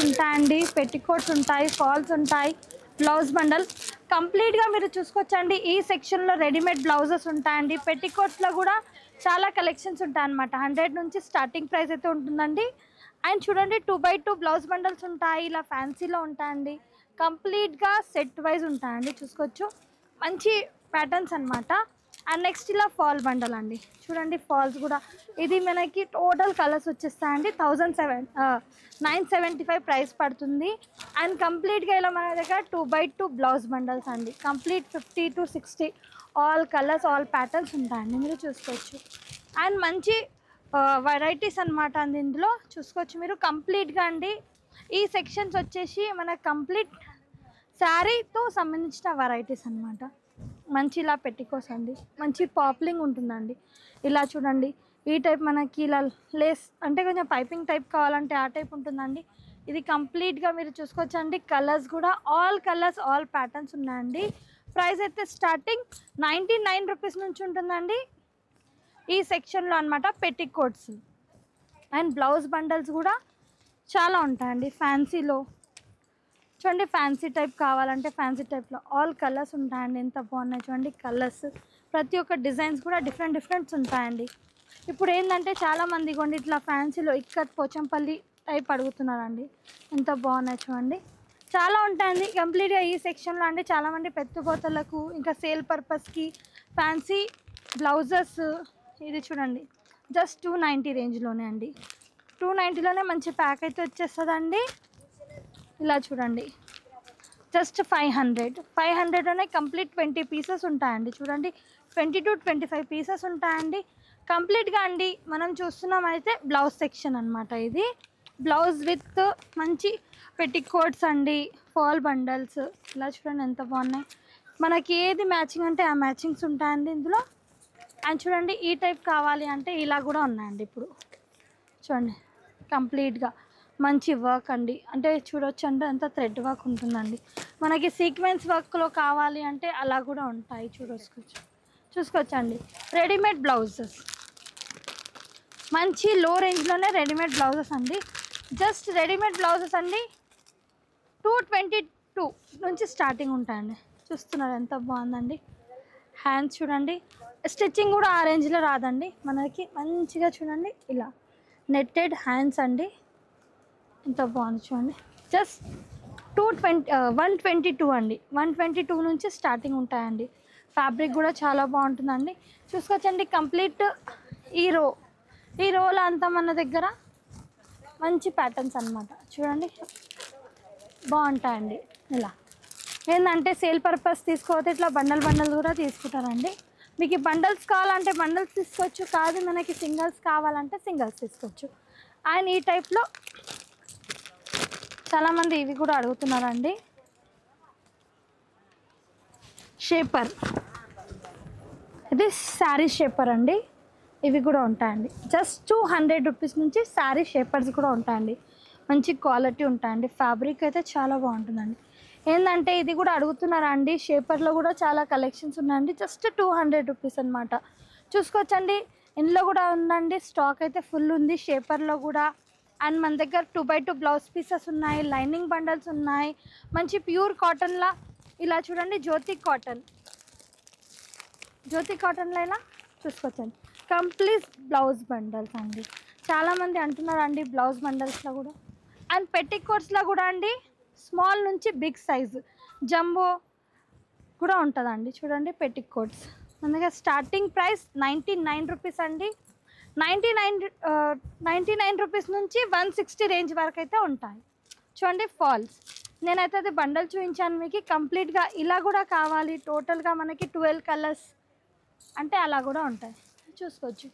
ఉంటాయండి, పెట్టికోట్స్ ఉంటాయి, ఫాల్స్ ఉంటాయి, బ్లౌజ్ బండల్ కంప్లీట్గా మీరు చూసుకోవచ్చండి. ఈ సెక్షన్లో రెడీమేడ్ బ్లౌజెస్ ఉంటాయండి. పెట్టికోట్స్లో కూడా చాలా కలెక్షన్స్ ఉంటాయన్నమాట. 100 నుంచి స్టార్టింగ్ ప్రైస్ అయితే ఉంటుందండి. అండ్ చూడండి 2x2 బ్లౌజ్ బండల్స్ ఉంటాయి, ఇలా ఫ్యాన్సీలో ఉంటాయండి. కంప్లీట్గా సెట్ వైజ్ ఉంటాయండి, చూసుకోవచ్చు. మంచి ప్యాటర్న్స్ అనమాట. అండ్ నెక్స్ట్ ఇలా ఫాల్ బండల్ అండి, చూడండి ఫాల్స్ కూడా. ఇది మనకి టోటల్ కలర్స్ వచ్చేస్తాయండి. 975 ప్రైస్ పడుతుంది. అండ్ కంప్లీట్గా ఇలా మన దగ్గర 2x2 బ్లౌజ్ బండల్స్ అండి. Complete 50 to 60 all colours, all patterns ఉంటాయండి, మీరు చూసుకోవచ్చు. అండ్ మంచి వెరైటీస్ అనమాట అండి, ఇందులో చూసుకోవచ్చు మీరు కంప్లీట్గా అండి. ఈ సెక్షన్స్ వచ్చేసి మన కంప్లీట్ శారీతో సంబంధించిన వెరైటీస్ అనమాట. మంచి ఇలా పెట్టుకోస్ అండి, మంచి పాపులింగ్ ఉంటుందండి. ఇలా చూడండి ఈ టైప్ మనకి ఇలా లేస్ అంటే కొంచెం పైపింగ్ టైప్ కావాలంటే ఆ టైప్ ఉంటుందండి. ఇది కంప్లీట్గా మీరు చూసుకోవచ్చండి. కలర్స్ కూడా ఆల్ కలర్స్, ఆల్ ప్యాటర్న్స్ ఉన్నాయండి. ప్రైస్ అయితే స్టార్టింగ్ 99 రూపీస్ నుంచి ఉంటుందండి ఈ సెక్షన్లో అనమాట. పెట్టికోట్స్ అండ్ బ్లౌజ్ బండల్స్ కూడా చాలా ఉంటాయండి ఫ్యాన్సీలో. చూడండి ఫ్యాన్సీ టైప్ కావాలంటే ఫ్యాన్సీ టైప్లో ఆల్ కలర్స్ ఉంటాయండి. ఎంత బాగున్నాయి చూడండి కలర్స్. ప్రతి ఒక్క డిజైన్స్ కూడా డిఫరెంట్స్ ఉంటాయండి. ఇప్పుడు ఏంటంటే చాలామంది కొండి ఇట్లా ఫ్యాన్సీలో ఇక్కత్ పోచంపల్లి టైప్ అడుగుతున్నారండి. ఎంత బాగున్నాయి చూడండి, చాలా ఉంటాయండి కంప్లీట్గా ఈ సెక్షన్లో అండి. చాలామంది పెట్టుబోతలకు ఇంకా సేల్ పర్పస్కి ఫ్యాన్సీ బ్లౌజెస్. ఇది చూడండి జస్ట్ 290 రేంజ్లోనే అండి. 290లోనే మంచి ప్యాక్ అయితే వచ్చేస్తుందండి. ఇలా చూడండి జస్ట్ 500లోనే కంప్లీట్ 20 పీసెస్ ఉంటాయండి. చూడండి 20 to 25 పీసెస్ ఉంటాయండి కంప్లీట్గా అండి. మనం చూస్తున్నాం అయితే బ్లౌజ్ సెక్షన్ అనమాట. ఇది బ్లౌజ్ విత్ మంచి పెట్టికోట్స్ అండి, ఫాల్ బండల్స్. ఇలా చూడండి ఎంత బాగున్నాయి. మనకి ఏది మ్యాచింగ్ అంటే ఆ మ్యాచింగ్స్ ఉంటాయండి ఇందులో. అండ్ చూడండి ఈ టైప్ కావాలి అంటే ఇలా కూడా ఉన్నాయండి. ఇప్పుడు చూడండి కంప్లీట్గా మంచి వర్క్ అండి, అంటే చూడొచ్చు అంటే అంత థ్రెడ్ వర్క్ ఉంటుందండి. మనకి సీక్వెన్స్ వర్క్లో కావాలి అంటే అలా కూడా ఉంటాయి, చూసుకోవచ్చండి. రెడీమేడ్ బ్లౌజెస్ మంచి లో రేంజ్లోనే రెడీమేడ్ బ్లౌజెస్ అండి. జస్ట్ రెడీమేడ్ బ్లౌజెస్ అండి 222 నుంచి స్టార్టింగ్ ఉంటాయండి. చూస్తున్నారు ఎంత బాగుందండి. హ్యాండ్స్ చూడండి, స్టిచ్చింగ్ కూడా ఆ రేంజ్లో రాదండి మనకి. మంచిగా చూడండి ఇలా నెట్టెడ్ హ్యాండ్స్ అండి, ఎంత బాగుంది చూడండి. జస్ట్ 122 అండి. 122 నుంచి స్టార్టింగ్ ఉంటాయండి. ఫ్యాబ్రిక్ కూడా చాలా బాగుంటుందండి, చూసుకోవచ్చండి. కంప్లీట్ ఈ రోలో అంతా మన దగ్గర మంచి ప్యాటర్న్స్ అనమాట. చూడండి బాగుంటాయండి. ఇలా ఏంటంటే సేల్ పర్పస్ తీసుకోకపోతే ఇట్లా బండల్ కూడా తీసుకుంటారండి. మీకు ఈ బండల్స్ కావాలంటే బండల్స్ తీసుకోవచ్చు, కాదు మనకి సింగల్స్ కావాలంటే సింగల్స్ తీసుకోవచ్చు. అండ్ ఈ టైప్లో చాలామంది ఇవి కూడా అడుగుతున్నారండి. షేపర్, ఇది శారీ షేపర్ అండి. ఇవి కూడా ఉంటాయండి. జస్ట్ 200 రూపీస్ నుంచి శారీ షేపర్స్ కూడా ఉంటాయండి. మంచి క్వాలిటీ ఉంటాయండి. ఫ్యాబ్రిక్ అయితే చాలా బాగుంటుందండి. ఏంటంటే ఇది కూడా అడుగుతున్నారా అండి, షేపర్లో కూడా చాలా కలెక్షన్స్ ఉన్నాయండి. జస్ట్ 200 రూపీస్ అనమాట. చూసుకోవచ్చండి. ఇందులో కూడా ఉందండి, స్టాక్ అయితే ఫుల్ ఉంది షేపర్లో కూడా. అండ్ మన దగ్గర 2x2 బ్లౌజ్ పీసెస్ ఉన్నాయి, లైనింగ్ బండల్స్ ఉన్నాయి. మంచి ప్యూర్ కాటన్లా ఇలా చూడండి, జ్యోతి కాటన్లో ఇలా చూసుకోవచ్చండి. కంప్లీట్ బ్లౌజ్ బండల్స్ అండి. చాలామంది అంటున్నారు అండి బ్లౌజ్ బండల్స్లో కూడా. అండ్ పెట్టికోట్స్లో కూడా అండి స్మాల్ నుంచి బిగ్ సైజు జంబో కూడా ఉంటుందండి. చూడండి పెట్టికోట్స్ మన దగ్గర స్టార్టింగ్ ప్రైస్ 99 రూపీస్ అండి. 99 రూపీస్ నుంచి 160 రేంజ్ వరకు అయితే ఉంటాయి. చూడండి ఫాల్స్, నేనైతే అది బండల్ చూపించాను మీకు. కంప్లీట్గా ఇలా కూడా కావాలి, టోటల్గా మనకి 12 కలర్స్ అంటే అలా కూడా ఉంటాయి, చూసుకోవచ్చు.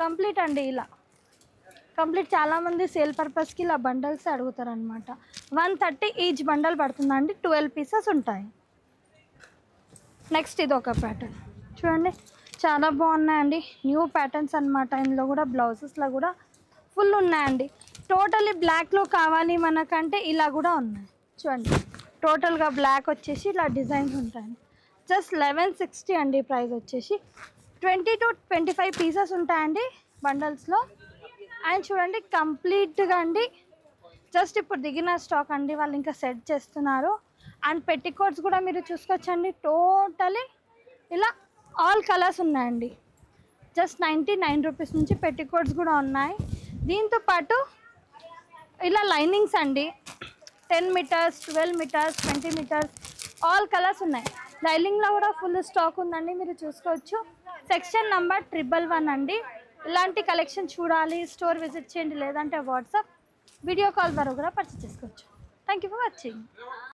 కంప్లీట్ అండి ఇలా కంప్లీట్. చాలామంది సేల్ పర్పస్కి ఇలా బండల్స్ అడుగుతారనమాట. 130 ఈచ్ బండల్ పడుతుందండి, 12 పీసెస్ ఉంటాయి. నెక్స్ట్ ఇది ఒక ప్యాటర్న్ చూడండి, చాలా బాగున్నాయండి. న్యూ ప్యాటర్న్స్ అనమాట. ఇందులో కూడా బ్లౌజెస్లో కూడా ఫుల్ ఉన్నాయండి. టోటలీ బ్లాక్లో కావాలి మనకంటే ఇలా కూడా ఉన్నాయి. చూడండి టోటల్గా బ్లాక్ వచ్చేసి ఇలా డిజైన్స్ ఉంటాయండి. జస్ట్ 1160 అండి ప్రైస్ వచ్చేసి. 20 to 25 పీసెస్ ఉంటాయండి బండల్స్లో. అండ్ చూడండి కంప్లీట్గా అండి జస్ట్ ఇప్పుడు దిగిన స్టాక్ అండి, వాళ్ళు ఇంకా సెట్ చేస్తున్నారు. అండ్ పెట్టికోట్స్ కూడా మీరు చూసుకోవచ్చండి. టోటలీ ఇలా ఆల్ కలర్స్ ఉన్నాయండి. జస్ట్ 99 రూపీస్ నుంచి పెట్టికోట్స్ కూడా ఉన్నాయి. దీంతో పాటు ఇలా లైనింగ్స్ అండి, 10 metres, 12 metres, 20 metres all colours ఉన్నాయి. లైనింగ్లో కూడా ఫుల్ స్టాక్ ఉందండి, మీరు చూసుకోవచ్చు. సెక్షన్ నెంబర్ 111 అండి. ఇలాంటి కలెక్షన్ చూడాలి, స్టోర్ విజిట్ చేయండి, లేదంటే వాట్సాప్ వీడియో కాల్ ద్వారా కూడా పర్చేస్ చేసుకోవచ్చు. Thank you for watching.